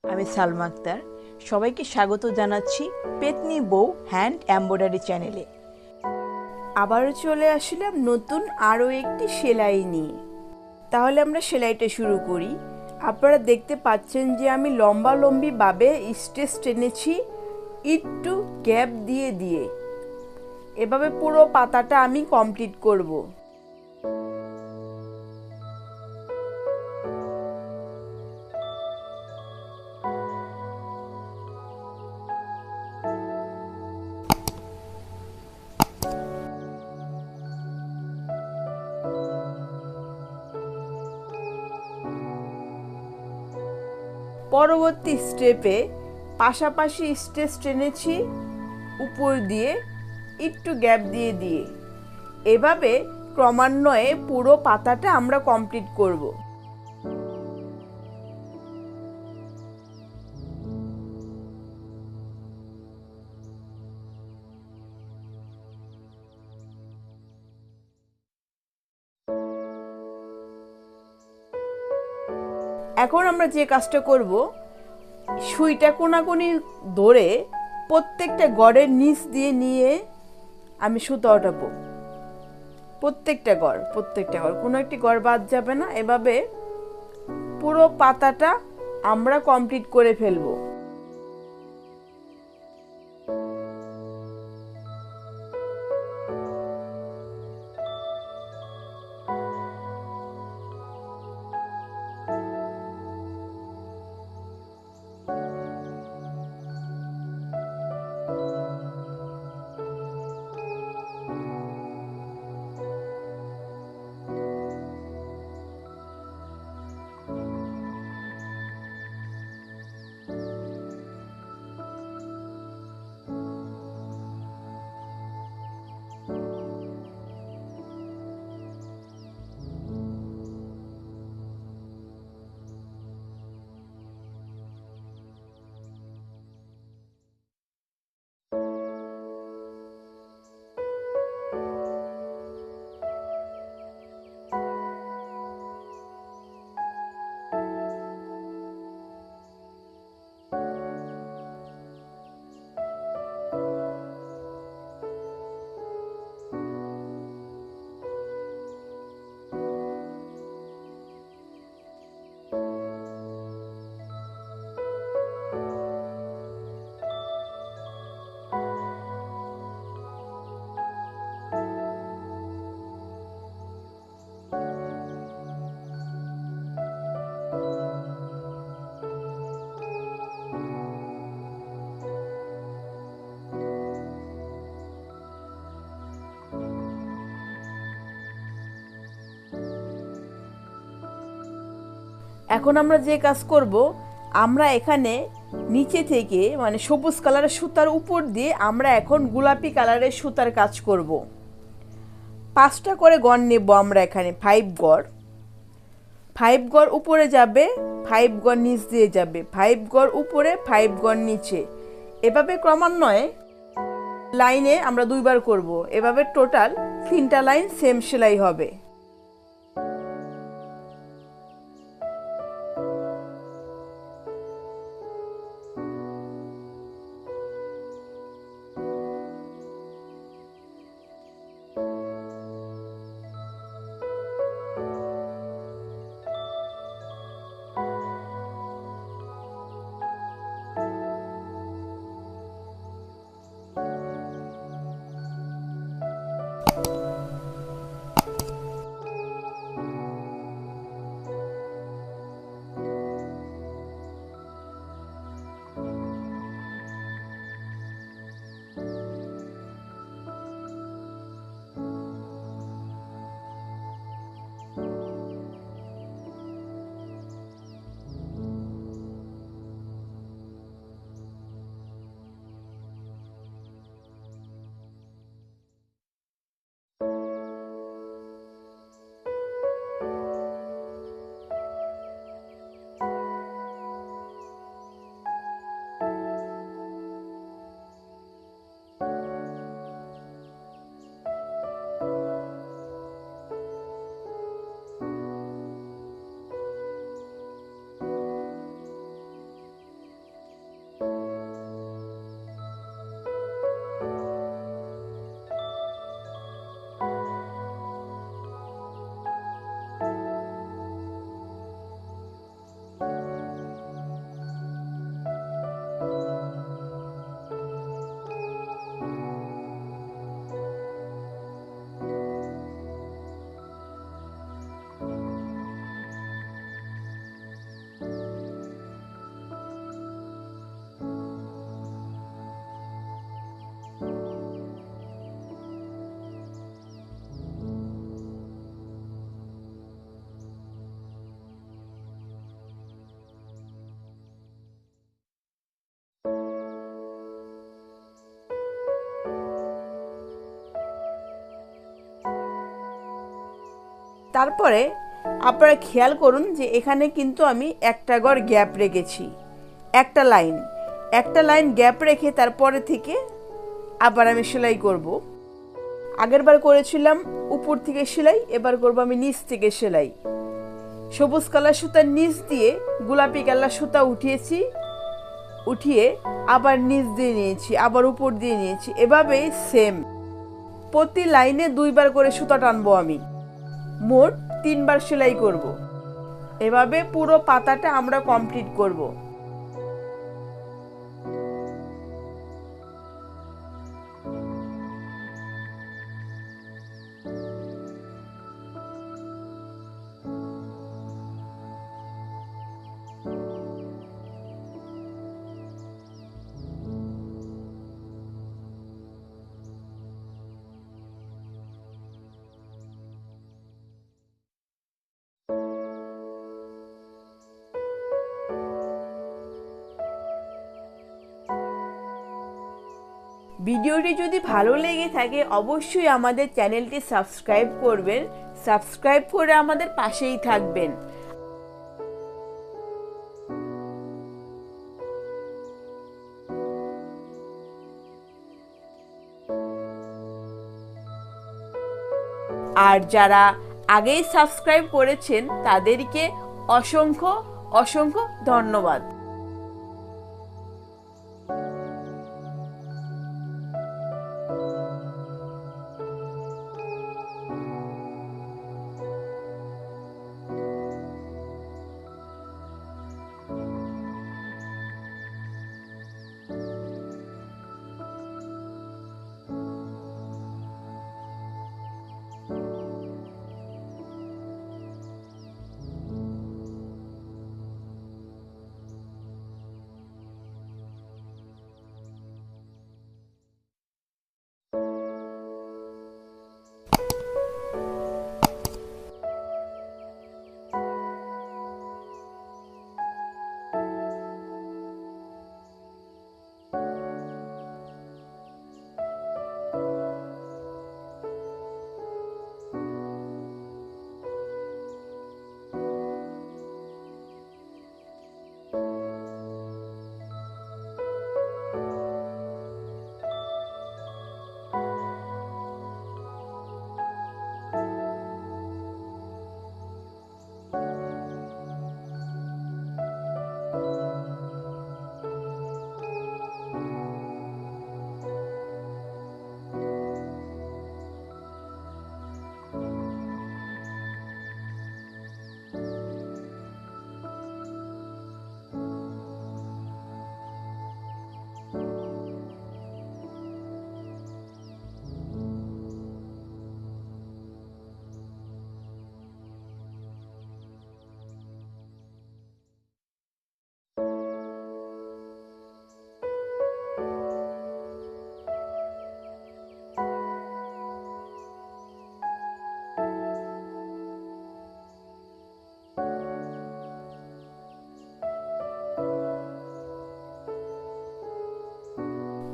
আমি সালমা আক্তার। সবাইকে স্বাগত জানাচ্ছি পেতনি বউ হ্যান্ড এমব্রয়ডারি চ্যানেলে। আবারও চলে আসলাম নতুন আরও একটি সেলাই নিয়ে। তাহলে আমরা সেলাইটা শুরু করি। আপনারা দেখতে পাচ্ছেন যে আমি লম্বালম্বিভাবে স্টিচ টেনেছি একটু গ্যাপ দিয়ে দিয়ে। এভাবে পুরো পাতাটা আমি কমপ্লিট করব। পরবর্তী স্টেপে পাশাপাশি স্টিচ টেনেছি উপর দিয়ে একটু গ্যাপ দিয়ে দিয়ে। এভাবে ক্রমান্বয়ে পুরো পাতাটা আমরা কমপ্লিট করব। এখন আমরা যে কাজটা করব, সুইটা কোনাকুনি ধরে প্রত্যেকটা গড়ের নিচ দিয়ে নিয়ে আমি সুতা ওঠাবো। প্রত্যেকটা গড় কোনো একটি গড় বাদ যাবে না। এভাবে পুরো পাতাটা আমরা কমপ্লিট করে ফেলবো। এখন আমরা যে কাজ করব, আমরা এখানে নিচে থেকে মানে সবুজ কালারের সুতার উপর দিয়ে আমরা এখন গোলাপি কালারের সুতার কাজ করব। 5টা করে গড় নেব আমরা এখানে। 5 গড় উপরে যাবে, 5 গড় নিচ দিয়ে যাবে, 5 গড় উপরে, 5 গড় নিচে। এভাবে ক্রমান্বয়ে লাইনে আমরা 2বার করব। এভাবে টোটাল 3টা লাইন সেম সেলাই হবে। তারপরে আপনারা খেয়াল করুন যে এখানে কিন্তু আমি একটা গড় গ্যাপ রেখেছি, একটা লাইন গ্যাপ রেখে তারপরে থেকে আবার আমি সেলাই করব। আগেরবার করেছিলাম উপর থেকে সেলাই, এবার করব আমি নিচ থেকে সেলাই। সবুজ কালার সুতার নিচ দিয়ে গোলাপি কালার সুতা উঠিয়ে আবার নিচ দিয়ে নিয়েছি, আবার উপর দিয়ে নিয়েছি। এভাবেই সেম প্রতি লাইনে 2 বার করে সুতা টানবো আমি, মোট 3 বার সেলাই করব। এভাবে পুরো পাতাটা আমরা কমপ্লিট করব। ভিডিওটি যদি ভালো লেগে থাকে অবশ্যই আমাদের চ্যানেলটি সাবস্ক্রাইব করবেন, সাবস্ক্রাইব করে আমাদের পাশেই থাকবেন। আর যারা আগেই সাবস্ক্রাইব করেছেন তাদেরকে অসংখ্য অসংখ্য ধন্যবাদ।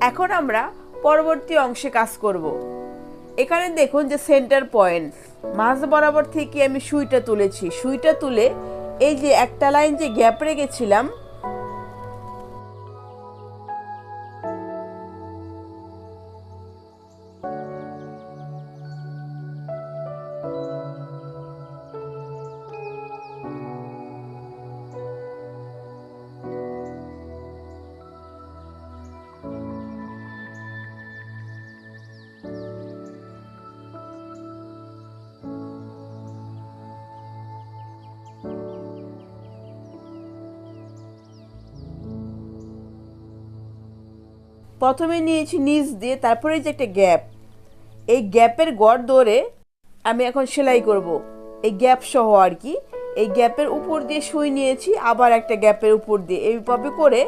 এখন আমরা পরবর্তী অংশে কাজ করব। এখানে দেখুন যে সেন্টার পয়েন্ট মাঝ বরাবর থেকে আমি সুইটা তুলেছি। সুইটা তুলে এই যে একটা লাইন যে গ্যাপ রেখেছিলাম প্রথমে নিয়েছি নিচ দিয়ে, তারপরে যে একটা গ্যাপ, এই গ্যাপের গড় ধরে আমি এখন সেলাই করব। এই গ্যাপ সহ আর কি, এই গ্যাপের উপর দিয়ে সুই নিয়েছি, আবার একটা গ্যাপের উপর দিয়ে, এইভাবে করে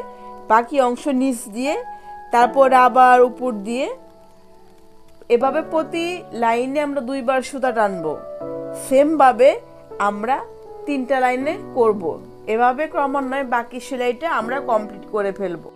বাকি অংশ নিচ দিয়ে তারপর আবার উপর দিয়ে, এভাবে প্রতি লাইনে আমরা 2 বার সুতা টানবো। সেমভাবে আমরা 3টা লাইনে করব। এভাবে ক্রমান্বয়ে বাকি সেলাইটা আমরা কমপ্লিট করে ফেলবো।